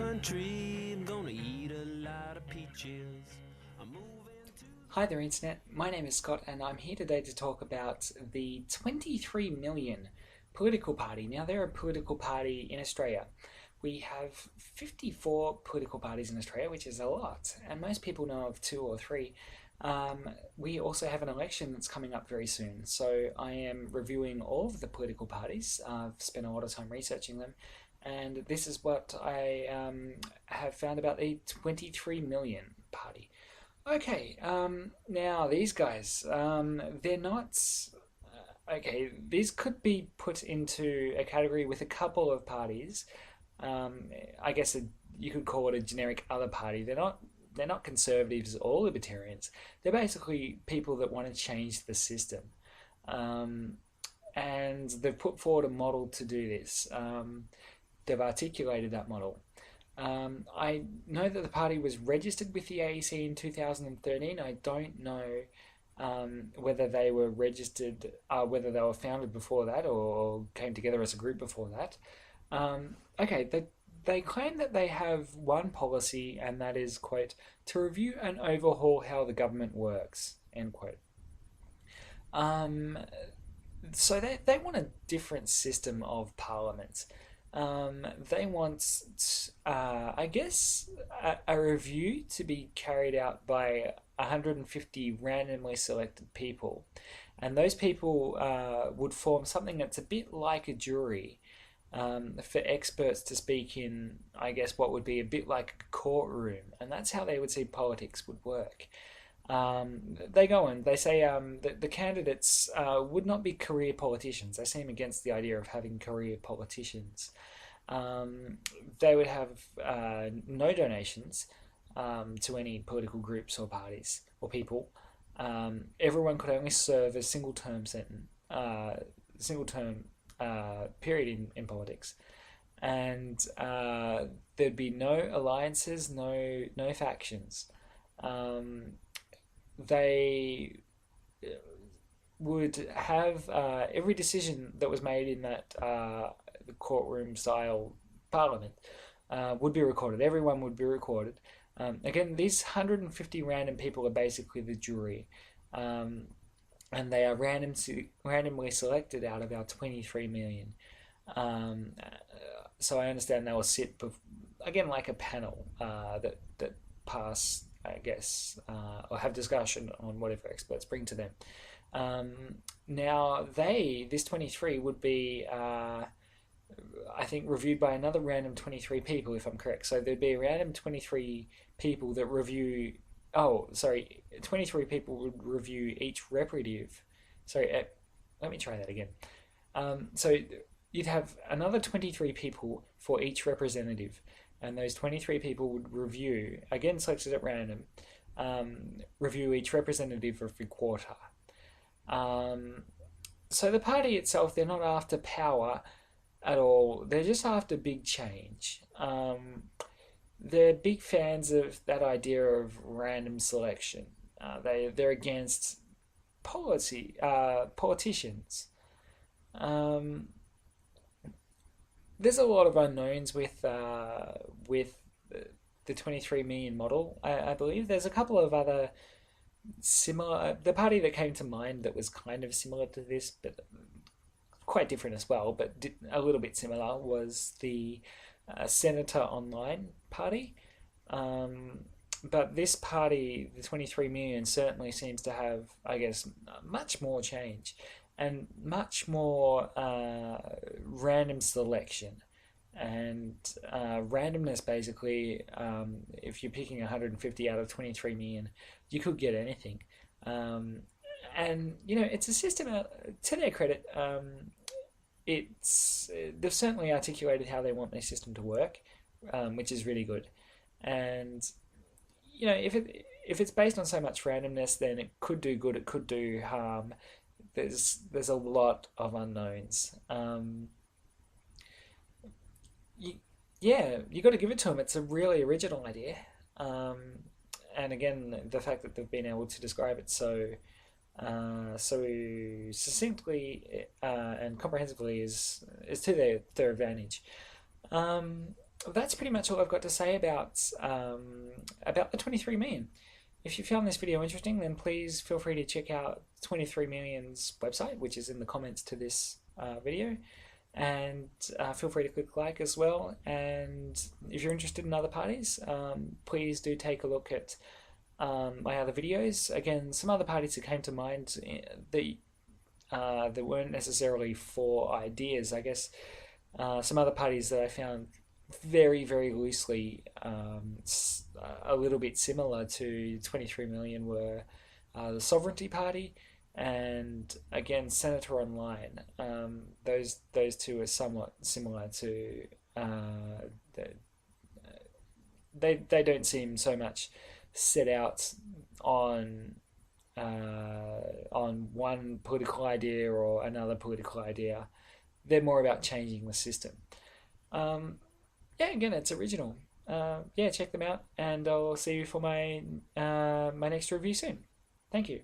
country. I'm gonna eat a lot of peaches. I'm moving to. Hi there, Internet. My name is Scott, and I'm here today to talk about the 23 million political party. Now, they're a political party in Australia. We have 54 political parties in Australia, which is a lot, and most people know of two or three. We also have an election that's coming up very soon, so I am reviewing all of the political parties. I've spent a lot of time researching them, and this is what I have found about the 23 million party. Okay, now these guys, they're not. Okay, these could be put into a category with a couple of parties. I guess you could call it a generic other party. They're not conservatives or libertarians. They're basically people that want to change the system, um, and they've put forward a model to do this. They've articulated that model. I know that the party was registered with the AEC in 2013. I don't know whether they were registered, whether they were founded before that or came together as a group before that. Okay, they claim that they have one policy, and that is, quote, to review and overhaul how the government works, end quote. Um, so they want a different system of parliament. They want, I guess, a review to be carried out by 150 randomly selected people. And those people would form something that's a bit like a jury, for experts to speak in, I guess, what would be a bit like a courtroom. And that's how they would see politics would work. They go on, they say that the candidates would not be career politicians. They seem against the idea of having career politicians. Um, they would have no donations to any political groups or parties or people. Everyone could only serve a single term period in politics, and there'd be no alliances, no factions. Um, they would have every decision that was made in that courtroom style parliament would be recorded. Everyone would be recorded. Again, these 150 random people are basically the jury, um, and they are randomly selected out of our 23 million. Um, so I understand they will sit, again, like a panel that pass, I guess, or have discussion on whatever experts bring to them. Um, Now, this 23, would be, I think, reviewed by another random 23 people, if I'm correct. So there'd be a random 23 people that review. Oh, sorry, 23 people would review each representative. Sorry, let me try that again. So you'd have another 23 people for each representative, and those 23 people would review, again selected at random, review each representative every quarter. Um, so the party itself, they're not after power at all. They're just after big change. They're big fans of that idea of random selection. They're against politicians. Um, there's a lot of unknowns with the 23 million model. I believe there's a couple of other similar. The party that came to mind that was kind of similar to this, but quite different as well, but a little bit similar, was the Senator Online party. Um, but this party, the 23 million, certainly seems to have, I guess, much more change and much more random selection. And randomness, basically, if you're picking 150 out of 23 million, you could get anything. Um, and, it's a system, to their credit, they've certainly articulated how they want their system to work, which is really good. And if it's based on so much randomness, then it could do good, it could do harm. There's a lot of unknowns. You, yeah, you got to give it to them. It's a really original idea. Um, and again, the fact that they've been able to describe it so succinctly and comprehensively is to their advantage. Um, that's pretty much all I've got to say about the 23 million. If you found this video interesting, then please feel free to check out 23 Million's website, which is in the comments to this video. And feel free to click like as well. And if you're interested in other parties, please do take a look at my other videos. Again, some other parties that came to mind that weren't necessarily for ideas. I guess some other parties that I found very, very loosely a little bit similar to 23 million were the Sovereignty Party and again Senator Online. Those two are somewhat similar to they don't seem so much set out on one political idea or another political idea. They're more about changing the system. Yeah, again, it's original. Yeah, check them out, and I'll see you for my my next review soon. Thank you.